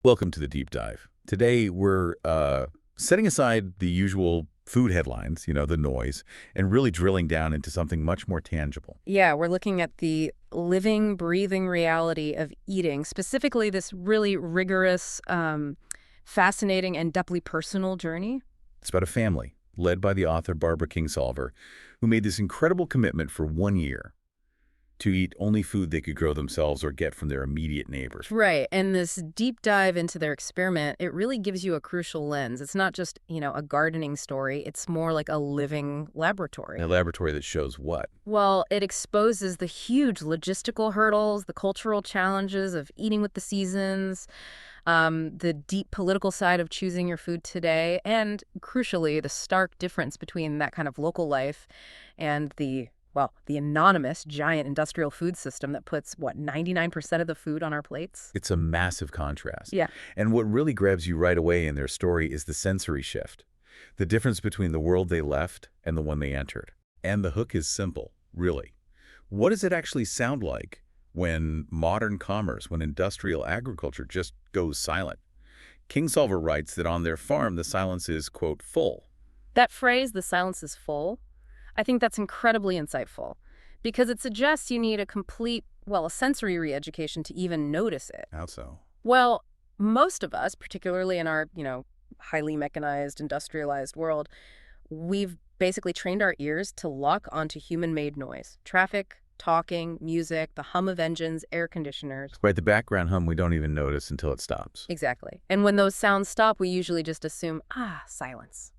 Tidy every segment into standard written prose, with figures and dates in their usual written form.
Welcome to the deep dive. Today, we're setting aside the usual food headlines, the noise, and really drilling down into something much more tangible. Yeah, we're looking at the living, breathing reality of eating, specifically this really rigorous, fascinating, and deeply personal journey. It's about a family led by the author Barbara Kingsolver, who made this incredible commitment for 1 year to eat only food they could grow themselves or get from their immediate neighbors. Right, and this deep dive into their experiment, it really gives you a crucial lens. It's not just, a gardening story. It's more like a living laboratory. A laboratory that shows what? Well, it exposes the huge logistical hurdles, the cultural challenges of eating with the seasons, the deep political side of choosing your food today, and crucially, the stark difference between that kind of local life and the anonymous giant industrial food system that puts, 99% of the food on our plates? It's a massive contrast. Yeah. And what really grabs you right away in their story is the sensory shift, the difference between the world they left and the one they entered. And the hook is simple, really. What does it actually sound like when modern commerce, when industrial agriculture just goes silent? Kingsolver writes that on their farm, the silence is, quote, full. That phrase, "the silence is full," I think that's incredibly insightful because it suggests you need a sensory re-education to even notice it. How so? Well, most of us, particularly in our, highly mechanized, industrialized world, we've basically trained our ears to lock onto human-made noise. Traffic, talking, music, the hum of engines, air conditioners. Right, the background hum we don't even notice until it stops. Exactly. And when those sounds stop, we usually just assume, silence.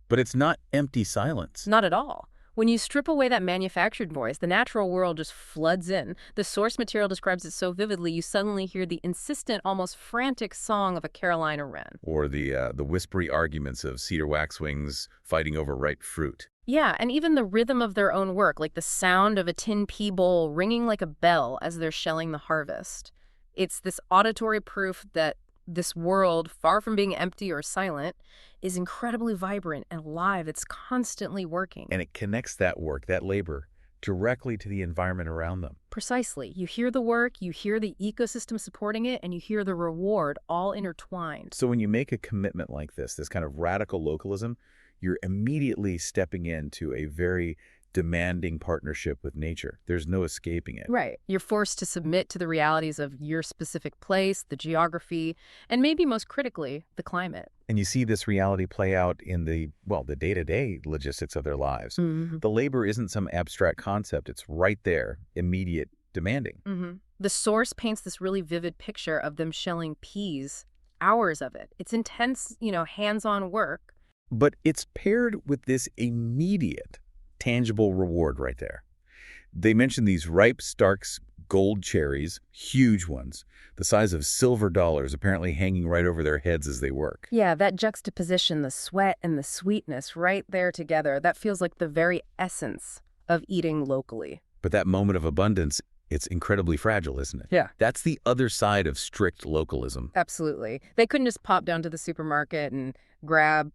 But it's not empty silence. Not at all. When you strip away that manufactured voice, the natural world just floods in. The source material describes it so vividly, you suddenly hear the insistent, almost frantic song of a Carolina wren. Or the whispery arguments of cedar waxwings fighting over ripe fruit. Yeah, and even the rhythm of their own work, like the sound of a tin pea bowl ringing like a bell as they're shelling the harvest. It's this auditory proof that this world, far from being empty or silent, is incredibly vibrant and alive. It's constantly working. And it connects that work, that labor, directly to the environment around them. Precisely. You hear the work, you hear the ecosystem supporting it, and you hear the reward all intertwined. So when you make a commitment like this kind of radical localism, you're immediately stepping into a very demanding partnership with nature. There's no escaping it. Right. You're forced to submit to the realities of your specific place, the geography, and maybe most critically, the climate. And you see this reality play out in the day-to-day logistics of their lives. Mm-hmm. The labor isn't some abstract concept. It's right there, immediate, demanding. Mm-hmm. The source paints this really vivid picture of them shelling peas, hours of it. It's intense, hands-on work. But it's paired with this immediate, tangible reward right there. They mention these ripe Stark's gold cherries, huge ones, the size of silver dollars, apparently hanging right over their heads as they work. Yeah, that juxtaposition, the sweat and the sweetness right there together, that feels like the very essence of eating locally. But that moment of abundance, it's incredibly fragile, isn't it? Yeah. That's the other side of strict localism. Absolutely. They couldn't just pop down to the supermarket and grab,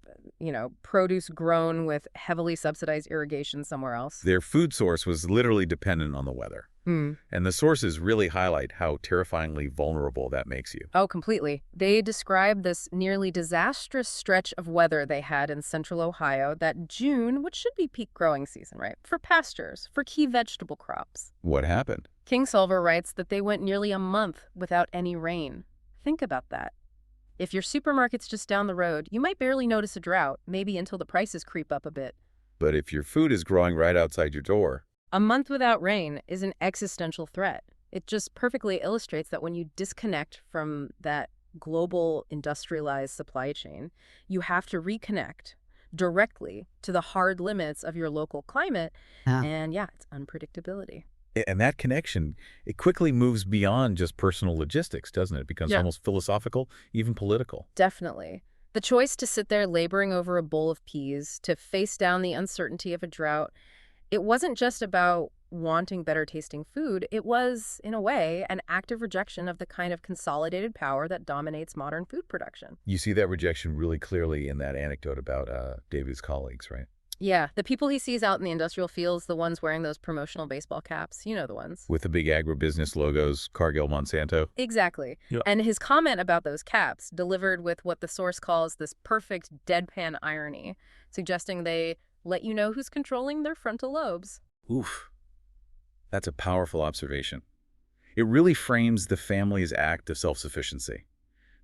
produce grown with heavily subsidized irrigation somewhere else. Their food source was literally dependent on the weather. And the sources really highlight how terrifyingly vulnerable that makes you. Oh, completely. They describe this nearly disastrous stretch of weather they had in central Ohio that June, which should be peak growing season, right? For pastures, for key vegetable crops. What happened? Kingsolver writes that they went nearly a month without any rain. Think about that. If your supermarket's just down the road, you might barely notice a drought, maybe until the prices creep up a bit. But if your food is growing right outside your door, a month without rain is an existential threat. It just perfectly illustrates that when you disconnect from that global industrialized supply chain, you have to reconnect directly to the hard limits of your local climate. And it's unpredictability. and that connection, it quickly moves beyond just personal logistics, doesn't it? It becomes almost philosophical, even political. Definitely. The choice to sit there laboring over a bowl of peas, to face down the uncertainty of a drought, it wasn't just about wanting better tasting food. It was, in a way, an active rejection of the kind of consolidated power that dominates modern food production. You see that rejection really clearly in that anecdote about David's colleagues, right? Yeah, the people he sees out in the industrial fields, the ones wearing those promotional baseball caps, you know the ones. With the big agribusiness logos, Cargill, Monsanto. Exactly. Yeah. And his comment about those caps, delivered with what the source calls this perfect deadpan irony, suggesting they let you know who's controlling their frontal lobes. Oof, that's a powerful observation. It really frames the family's act of self-sufficiency,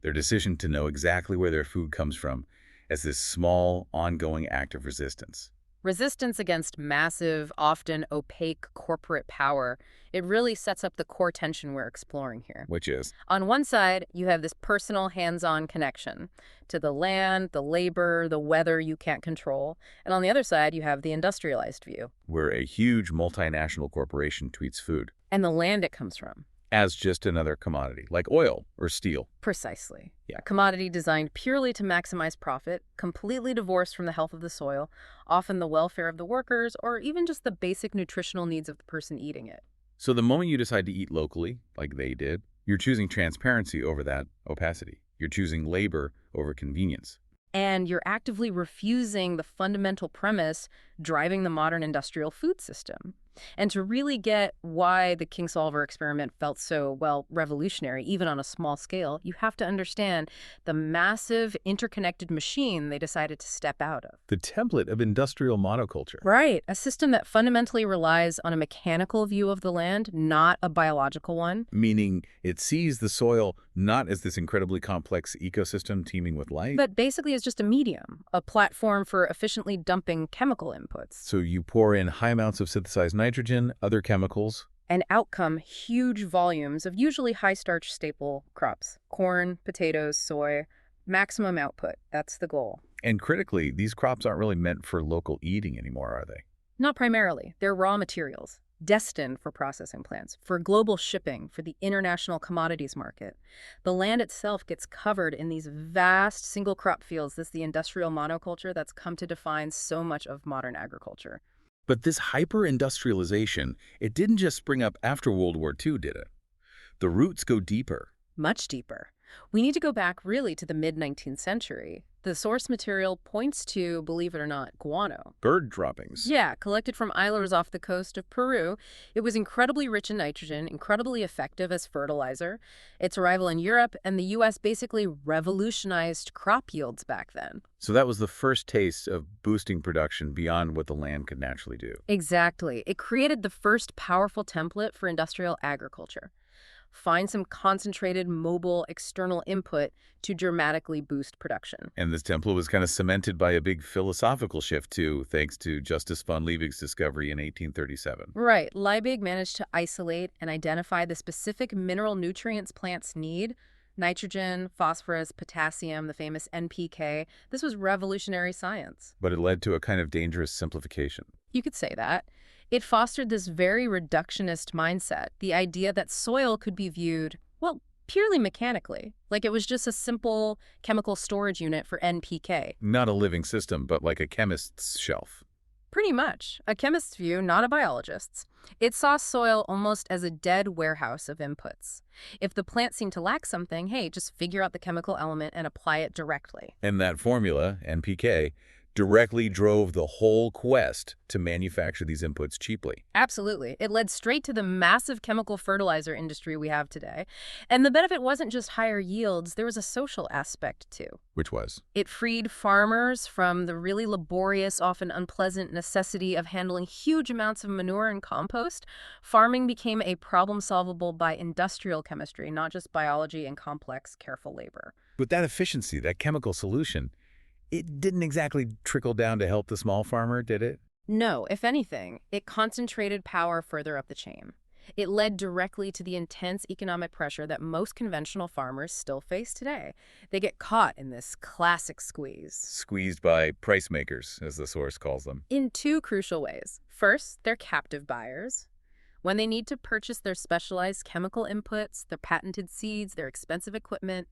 their decision to know exactly where their food comes from, as this small, ongoing act of resistance. Resistance against massive, often opaque corporate power, it really sets up the core tension we're exploring here. Which is, On one side, you have this personal hands-on connection to the land, the labor, the weather you can't control. And on the other side, you have the industrialized view where a huge multinational corporation treats food and the land it comes from. as just another commodity, like oil or steel. Precisely. Yeah. A commodity designed purely to maximize profit, completely divorced from the health of the soil, often the welfare of the workers, or even just the basic nutritional needs of the person eating it. So the moment you decide to eat locally, like they did, you're choosing transparency over that opacity. You're choosing labor over convenience. And you're actively refusing the fundamental premise driving the modern industrial food system. And to really get why the Kingsolver experiment felt so, well, revolutionary, even on a small scale, you have to understand the massive interconnected machine they decided to step out of. The template of industrial monoculture. Right, a system that fundamentally relies on a mechanical view of the land, not a biological one. Meaning it sees the soil not as this incredibly complex ecosystem teeming with life. But basically it's just a medium, a platform for efficiently dumping chemical inputs. So you pour in high amounts of synthesized nitrogen, other chemicals, And out come huge volumes of usually high-starch staple crops. Corn, potatoes, soy. Maximum output. That's the goal. and critically, these crops aren't really meant for local eating anymore, are they? Not primarily. They're raw materials, destined for processing plants, for global shipping, for the international commodities market. The land itself gets covered in these vast single-crop fields. This is the industrial monoculture that's come to define so much of modern agriculture. But this hyper-industrialization, it didn't just spring up after World War II, did it? The roots go deeper. Much deeper. We need to go back really to the mid-19th century. The source material points to, believe it or not, guano. Bird droppings. Yeah, collected from islanders off the coast of Peru. It was incredibly rich in nitrogen, incredibly effective as fertilizer. Its arrival in Europe and the U.S. basically revolutionized crop yields back then. So that was the first taste of boosting production beyond what the land could naturally do. Exactly. It created the first powerful template for industrial agriculture. Find some concentrated, mobile, external input to dramatically boost production. And this template was kind of cemented by a big philosophical shift, too, thanks to Justus von Liebig's discovery in 1837. Right. Liebig managed to isolate and identify the specific mineral nutrients plants need. Nitrogen, phosphorus, potassium, the famous NPK. This was revolutionary science. But it led to a kind of dangerous simplification. You could say that. It fostered this very reductionist mindset, the idea that soil could be viewed, well, purely mechanically, like it was just a simple chemical storage unit for NPK. Not a living system, but like a chemist's shelf. Pretty much. A chemist's view, not a biologist's. It saw soil almost as a dead warehouse of inputs. If the plant seemed to lack something, hey, just figure out the chemical element and apply it directly. And that formula, NPK, directly drove the whole quest to manufacture these inputs cheaply. Absolutely. It led straight to the massive chemical fertilizer industry we have today. And the benefit wasn't just higher yields, there was a social aspect too. Which was? It freed farmers from the really laborious, often unpleasant necessity of handling huge amounts of manure and compost. Farming became a problem solvable by industrial chemistry, not just biology and complex, careful labor. With that efficiency, that chemical solution, it didn't exactly trickle down to help the small farmer, did it? No, if anything, it concentrated power further up the chain. It led directly to the intense economic pressure that most conventional farmers still face today. They get caught in this classic squeeze. Squeezed by price makers, as the source calls them. In two crucial ways. First, they're captive buyers. When they need to purchase their specialized chemical inputs, their patented seeds, their expensive equipment,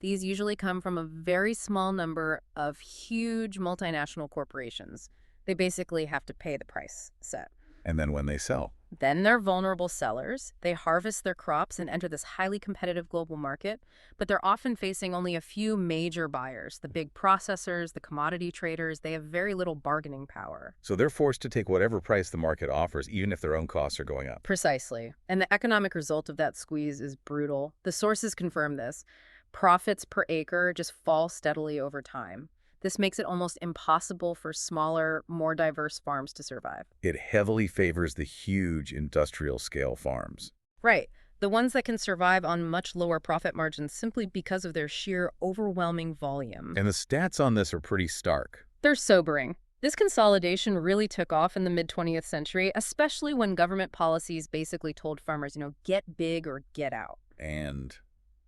these usually come from a very small number of huge multinational corporations. They basically have to pay the price set. And then when they sell. Then they're vulnerable sellers. They harvest their crops and enter this highly competitive global market, but they're often facing only a few major buyers. The big processors, the commodity traders, they have very little bargaining power. So they're forced to take whatever price the market offers, even if their own costs are going up. Precisely. And the economic result of that squeeze is brutal. The sources confirm this. Profits per acre just fall steadily over time. This makes it almost impossible for smaller, more diverse farms to survive. It heavily favors the huge industrial-scale farms. Right. The ones that can survive on much lower profit margins simply because of their sheer overwhelming volume. And the stats on this are pretty stark. They're sobering. This consolidation really took off in the mid-20th century, especially when government policies basically told farmers, get big or get out. And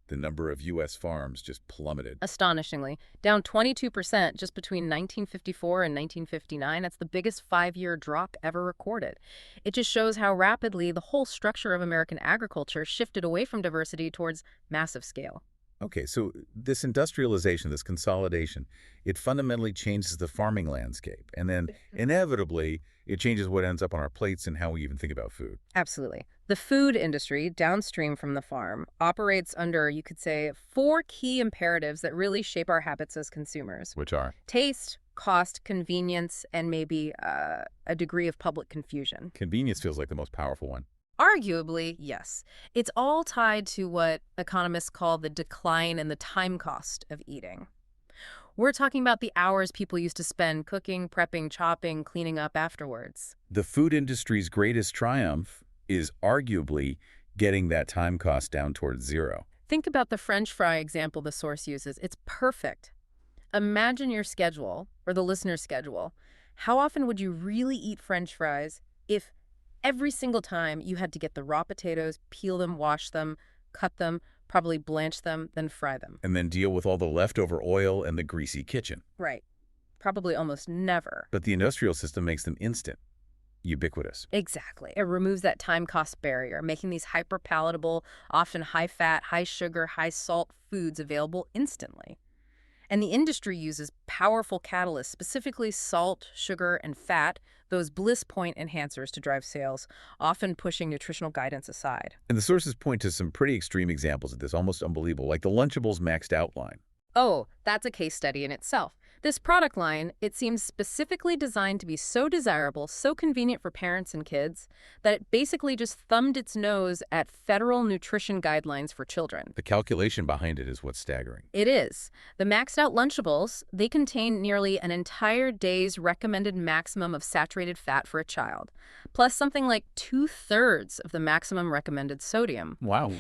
the number of U.S. farms just plummeted. Astonishingly, down 22% just between 1954 and 1959. That's the biggest 5-year drop ever recorded. It just shows how rapidly the whole structure of American agriculture shifted away from diversity towards massive scale. Okay, so this industrialization, this consolidation, it fundamentally changes the farming landscape. And then inevitably, it changes what ends up on our plates and how we even think about food. Absolutely. The food industry, downstream from the farm, operates under, you could say, 4 key imperatives that really shape our habits as consumers. Which are? Taste, cost, convenience, and maybe a degree of public confusion. Convenience feels like the most powerful one. Arguably, yes. It's all tied to what economists call the decline in the time cost of eating. We're talking about the hours people used to spend cooking, prepping, chopping, cleaning up afterwards. The food industry's greatest triumph is arguably getting that time cost down towards zero. Think about the French fry example the source uses. It's perfect. Imagine your schedule, or the listener's schedule. How often would you really eat French fries if every single time you had to get the raw potatoes, peel them, wash them, cut them, probably blanch them, then fry them? And then deal with all the leftover oil and the greasy kitchen. Right. Probably almost never. But the industrial system makes them instant, ubiquitous. Exactly. It removes that time-cost barrier, making these hyper-palatable, often high-fat, high-sugar, high-salt foods available instantly. And the industry uses powerful catalysts, specifically salt, sugar, and fat, those bliss point enhancers to drive sales, often pushing nutritional guidance aside. And the sources point to some pretty extreme examples of this, almost unbelievable, like the Lunchables maxed out line. Oh, that's a case study in itself. This product line, it seems specifically designed to be so desirable, so convenient for parents and kids, that it basically just thumbed its nose at federal nutrition guidelines for children. The calculation behind it is what's staggering. It is. The maxed out Lunchables, they contain nearly an entire day's recommended maximum of saturated fat for a child, plus something like 2/3 of the maximum recommended sodium. Wow.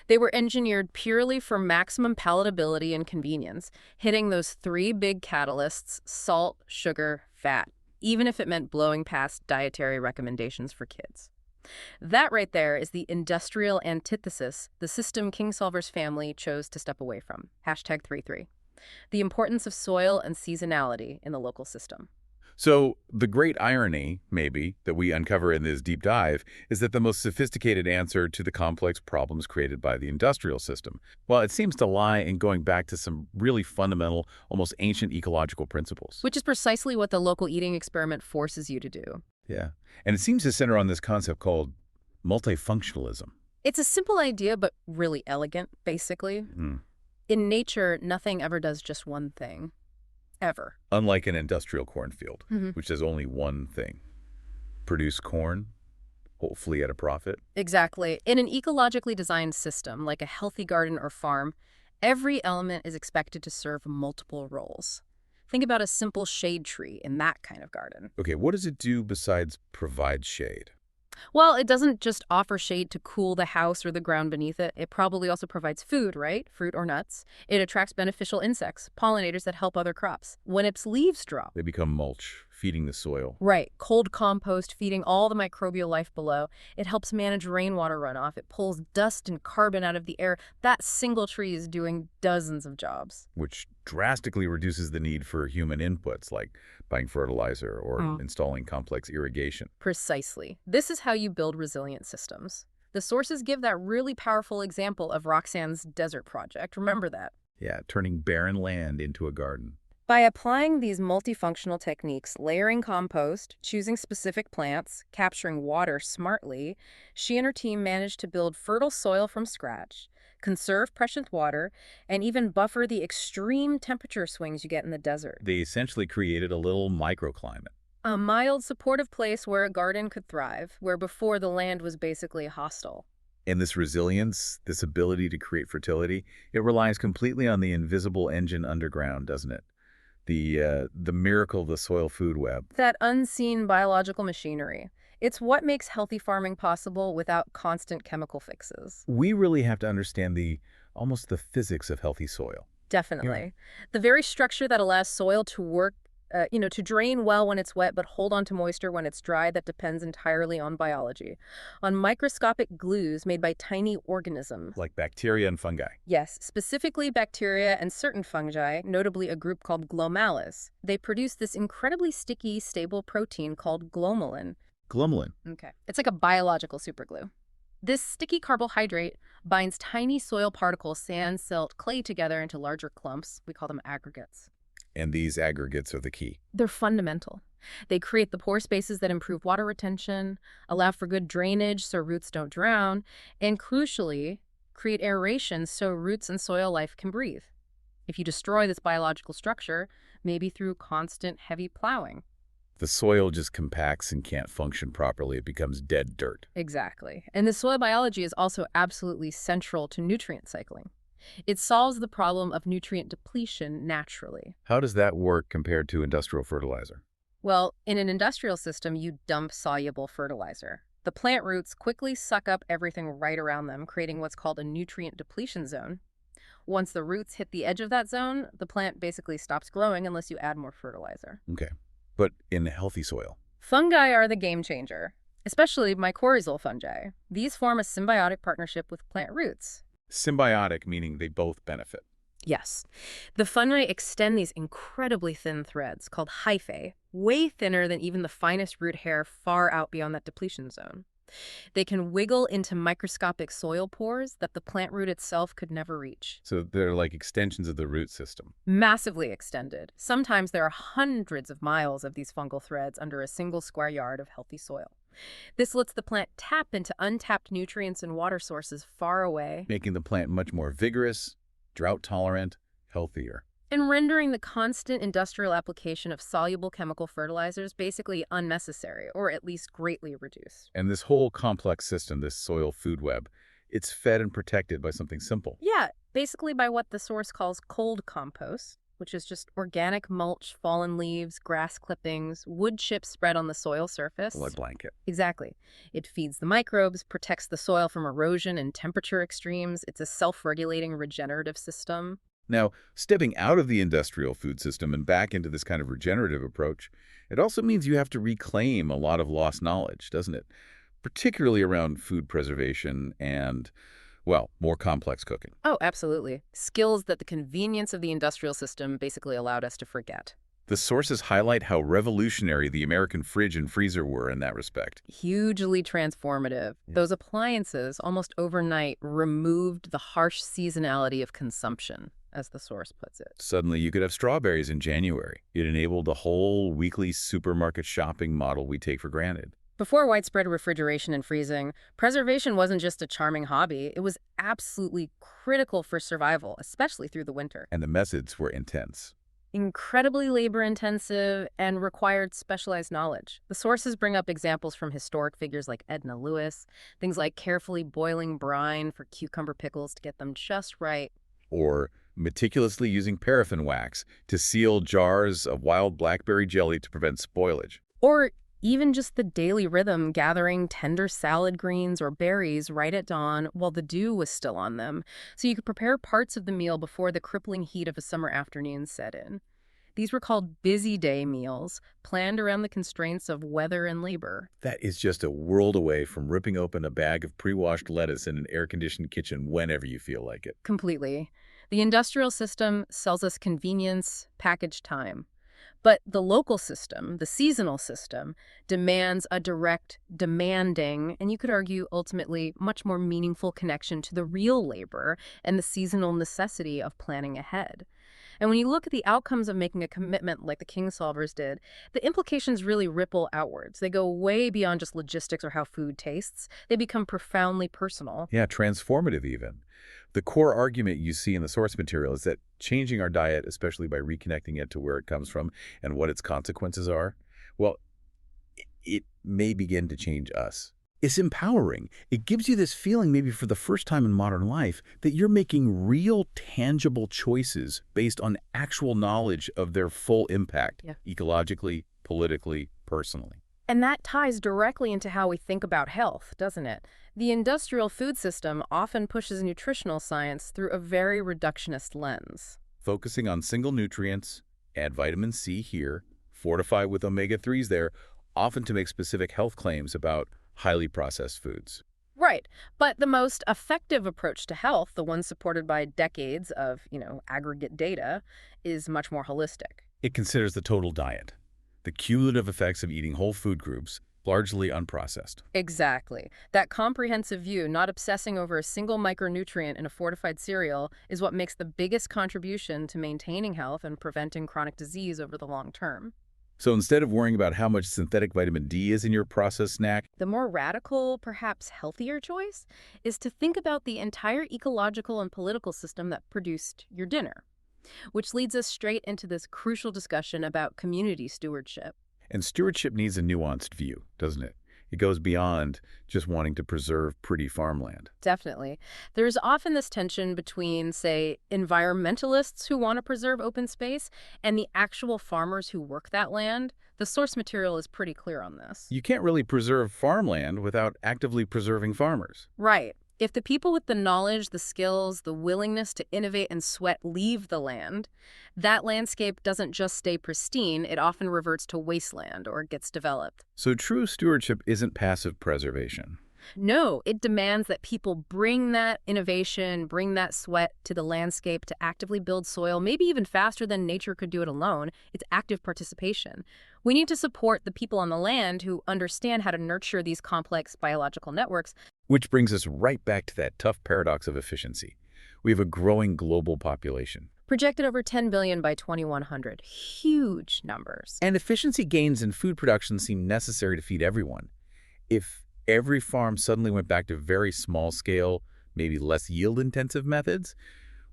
They were engineered purely for maximum palatability and convenience, hitting those 3 big catalysts: salt, sugar, fat, even if it meant blowing past dietary recommendations for kids. That right there is the industrial antithesis the system Kingsolvers family chose to step away from. #33. The importance of soil and seasonality in the local system. So the great irony, maybe, that we uncover in this deep dive is that the most sophisticated answer to the complex problems created by the industrial system, well, it seems to lie in going back to some really fundamental, almost ancient ecological principles. Which is precisely what the local eating experiment forces you to do. Yeah. And it seems to center on this concept called multifunctionalism. It's a simple idea, but really elegant, basically. In nature, nothing ever does just one thing. Ever. Unlike an industrial cornfield, which does only one thing: produce corn, hopefully at a profit. Exactly. In an ecologically designed system, like a healthy garden or farm, every element is expected to serve multiple roles. Think about a simple shade tree in that kind of garden. Okay, what does it do besides provide shade? Well, it doesn't just offer shade to cool the house or the ground beneath it. It probably also provides food, right? Fruit or nuts. It attracts beneficial insects, pollinators that help other crops. When its leaves drop, They become mulch, feeding the soil. right, cold compost, feeding all the microbial life below. It helps manage rainwater runoff. It pulls dust and carbon out of the air. That single tree is doing dozens of jobs. Which drastically reduces the need for human inputs like buying fertilizer or installing complex irrigation. Precisely. This is how you build resilient systems. The sources give that really powerful example of Roxanne's desert project. Remember that. Yeah, turning barren land into a garden. By applying these multifunctional techniques, layering compost, choosing specific plants, capturing water smartly, she and her team managed to build fertile soil from scratch, conserve precious water, and even buffer the extreme temperature swings you get in the desert. They essentially created a little microclimate. A mild, supportive place where a garden could thrive, where before the land was basically hostile. And this resilience, this ability to create fertility, it relies completely on the invisible engine underground, doesn't it? The miracle of the soil food web. That unseen biological machinery. It's what makes healthy farming possible without constant chemical fixes. We really have to understand almost the physics of healthy soil. Definitely. The very structure that allows soil to work, to drain well when it's wet, but hold on to moisture when it's dry, that depends entirely on biology, on microscopic glues made by tiny organisms. Like bacteria and fungi. Yes, specifically bacteria and certain fungi, notably a group called glomallis. They produce this incredibly sticky, stable protein called glomalin. Glomalin. Okay. It's like a biological superglue. This sticky carbohydrate binds tiny soil particles, sand, silt, clay together into larger clumps. We call them aggregates. And these aggregates are the key. They're fundamental. They create the pore spaces that improve water retention, allow for good drainage so roots don't drown, and crucially, create aeration so roots and soil life can breathe. If you destroy this biological structure, maybe through constant heavy plowing. The soil just compacts and can't function properly. It becomes dead dirt. Exactly. And the soil biology is also absolutely central to nutrient cycling. It solves the problem of nutrient depletion naturally. How does that work compared to industrial fertilizer? Well, in an industrial system, you dump soluble fertilizer. The plant roots quickly suck up everything right around them, creating what's called a nutrient depletion zone. Once the roots hit the edge of that zone, the plant basically stops growing unless you add more fertilizer. Okay. But in healthy soil? Fungi are the game changer, especially mycorrhizal fungi. These form a symbiotic partnership with plant roots. Symbiotic, meaning they both benefit. Yes. The fungi extend these incredibly thin threads called hyphae, way thinner than even the finest root hair, far out beyond that depletion zone. They can wiggle into microscopic soil pores that the plant root itself could never reach. So they're like extensions of the root system. Massively extended. Sometimes there are hundreds of miles of these fungal threads under a single square yard of healthy soil. This lets the plant tap into untapped nutrients and water sources far away, Making the plant much more vigorous, drought-tolerant, healthier. and rendering the constant industrial application of soluble chemical fertilizers basically unnecessary, or at least greatly reduced. And this whole complex system, this soil food web, it's fed and protected by something simple. Yeah, basically by what the source calls cold compost, which is just organic mulch, fallen leaves, grass clippings, wood chips spread on the soil surface. A lead blanket. Exactly. It feeds the microbes, protects the soil from erosion and temperature extremes. It's a self-regulating regenerative system. Now, stepping out of the industrial food system and back into this kind of regenerative approach, it also means you have to reclaim a lot of lost knowledge, doesn't it? Particularly around food preservation and, well, more complex cooking. Oh, absolutely. Skills that the convenience of the industrial system basically allowed us to forget. The sources highlight how revolutionary the American fridge and freezer were in that respect. Hugely transformative. Those appliances, almost overnight, removed the harsh seasonality of consumption, as the source puts it. Suddenly, you could have strawberries in January. It enabled a whole weekly supermarket shopping model we take for granted. Before widespread refrigeration and freezing, preservation wasn't just a charming hobby. It was absolutely critical for survival, especially through the winter. And the methods were intense. Incredibly labor-intensive and required specialized knowledge. The sources bring up examples from historic figures like Edna Lewis, things like carefully boiling brine for cucumber pickles to get them just right. Or meticulously using paraffin wax to seal jars of wild blackberry jelly to prevent spoilage. Or even just the daily rhythm, gathering tender salad greens or berries right at dawn while the dew was still on them, so you could prepare parts of the meal before the crippling heat of a summer afternoon set in. These were called busy day meals, planned around the constraints of weather and labor. That is just a world away from ripping open a bag of pre-washed lettuce in an air-conditioned kitchen whenever you feel like it. Completely. The industrial system sells us convenience, packaged time. But the local system, the seasonal system, demands a direct, demanding, and you could argue ultimately much more meaningful connection to the real labor and the seasonal necessity of planning ahead. And when you look at the outcomes of making a commitment like the Kingsolvers did, the implications really ripple outwards. They go way beyond just logistics or how food tastes. They become profoundly personal. Yeah, transformative even. The core argument you see in the source material is that changing our diet, especially by reconnecting it to where it comes from and what its consequences are, well, it may begin to change us. It's empowering. It gives you this feeling, maybe for the first time in modern life, that you're making real, tangible choices based on actual knowledge of their full impact, Yeah. ecologically, politically, personally. And that ties directly into how we think about health, doesn't it? The industrial food system often pushes nutritional science through a very reductionist lens. Focusing on single nutrients, add vitamin C here, fortify with omega-3s there, often to make specific health claims about highly processed foods. Right. But the most effective approach to health, the one supported by decades of, aggregate data, is much more holistic. It considers the total diet, the cumulative effects of eating whole food groups, largely unprocessed. Exactly. That comprehensive view, not obsessing over a single micronutrient in a fortified cereal, is what makes the biggest contribution to maintaining health and preventing chronic disease over the long term. So instead of worrying about how much synthetic vitamin D is in your processed snack, The more radical, perhaps healthier choice is to think about the entire ecological and political system that produced your dinner, which leads us straight into this crucial discussion about community stewardship. and stewardship needs a nuanced view, doesn't it? It goes beyond just wanting to preserve pretty farmland. Definitely. There's often this tension between, say, environmentalists who want to preserve open space and the actual farmers who work that land. The source material is pretty clear on this. You can't really preserve farmland without actively preserving farmers. Right. If the people with the knowledge, the skills, the willingness to innovate and sweat leave the land, that landscape doesn't just stay pristine, it often reverts to wasteland or gets developed. So true stewardship isn't passive preservation. No, it demands that people bring that innovation, bring that sweat to the landscape to actively build soil, maybe even faster than nature could do it alone. It's active participation. We need to support the people on the land who understand how to nurture these complex biological networks. Which brings us right back to that tough paradox of efficiency. We have a growing global population. Projected over 10 billion by 2100. Huge numbers. And efficiency gains in food production seem necessary to feed everyone. If every farm suddenly went back to very small-scale, maybe less yield-intensive methods,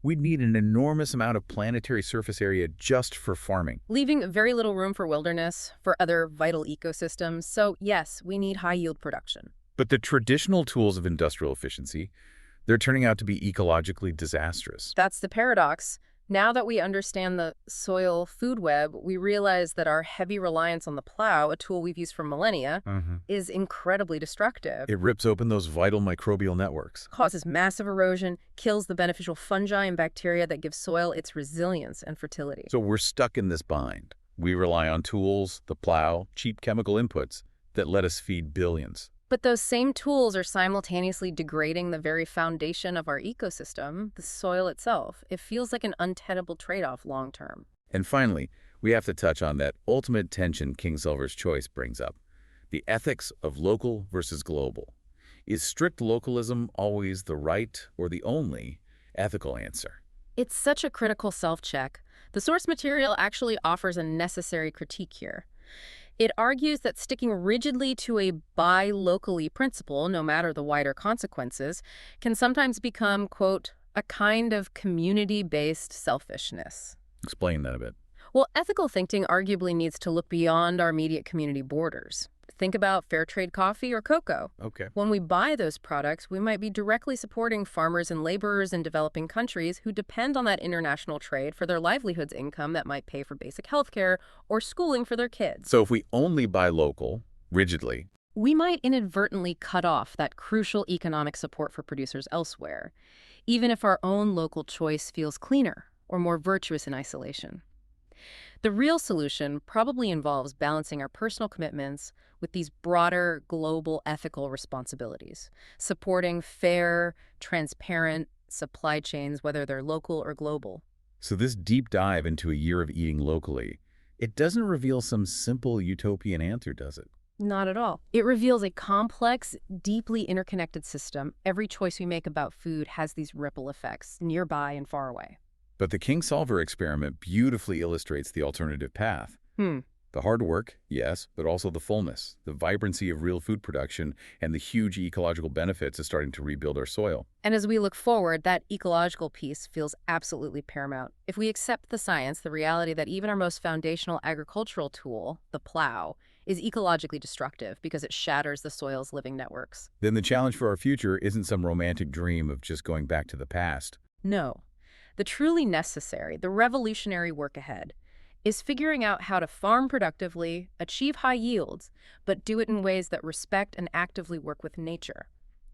we'd need an enormous amount of planetary surface area just for farming. Leaving very little room for wilderness, for other vital ecosystems. So yes, we need high-yield production. But the traditional tools of industrial efficiency, they're turning out to be ecologically disastrous. That's the paradox. Now that we understand the soil food web, we realize that our heavy reliance on the plow, a tool we've used for millennia, is incredibly destructive. It rips open those vital microbial networks. Causes massive erosion, kills the beneficial fungi and bacteria that give soil its resilience and fertility. So we're stuck in this bind. We rely on tools, the plow, cheap chemical inputs that let us feed billions. But those same tools are simultaneously degrading the very foundation of our ecosystem, the soil itself. It feels like an untenable trade-off long term. And finally, we have to touch on that ultimate tension Kingsolver's choice brings up, the ethics of local versus global. Is strict localism always the right or the only ethical answer? It's such a critical self-check. The source material actually offers a necessary critique here. It argues that sticking rigidly to a buy locally principle, no matter the wider consequences, can sometimes become, quote, a kind of community-based selfishness. Explain that a bit. Well, ethical thinking arguably needs to look beyond our immediate community borders. Think about fair trade coffee or cocoa. Okay. When we buy those products, we might be directly supporting farmers and laborers in developing countries who depend on that international trade for their livelihoods income that might pay for basic health care or schooling for their kids. So if we only buy local, rigidly, We might inadvertently cut off that crucial economic support for producers elsewhere, even if our own local choice feels cleaner or more virtuous in isolation. The real solution probably involves balancing our personal commitments with these broader global ethical responsibilities, supporting fair, transparent supply chains, whether they're local or global. so this deep dive into a year of eating locally, It doesn't reveal some simple utopian answer, does it? Not at all. It reveals a complex, deeply interconnected system. Every choice we make about food has these ripple effects, nearby and far away. But the Kingsolver experiment beautifully illustrates the alternative path. Hmm. The hard work, yes, but also the fullness, the vibrancy of real food production, and the huge ecological benefits of starting to rebuild our soil. And as we look forward, that ecological piece feels absolutely paramount. If we accept the science, the reality that even our most foundational agricultural tool, the plow, is ecologically destructive because it shatters the soil's living networks. Then the challenge for our future isn't some romantic dream of just going back to the past. No. The truly necessary, the revolutionary work ahead, is figuring out how to farm productively, achieve high yields, but do it in ways that respect and actively work with nature.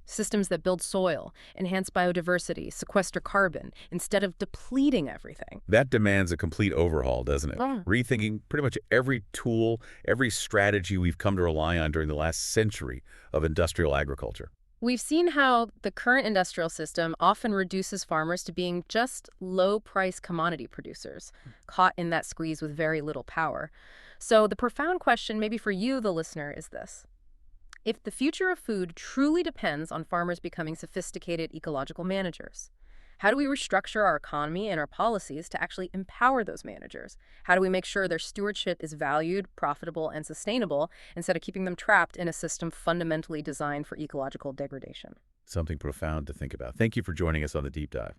Systems that build soil, enhance biodiversity, sequester carbon, instead of depleting everything. That demands a complete overhaul, doesn't it? Mm. Rethinking pretty much every tool, every strategy we've come to rely on during the last century of industrial agriculture. We've seen how the current industrial system often reduces farmers to being just low-price commodity producers, caught in that squeeze with very little power. So the profound question, maybe for you, the listener, is this. If the future of food truly depends on farmers becoming sophisticated ecological managers, how do we restructure our economy and our policies to actually empower those managers? How do we make sure their stewardship is valued, profitable, and sustainable instead of keeping them trapped in a system fundamentally designed for ecological degradation? Something profound to think about. Thank you for joining us on the Deep Dive.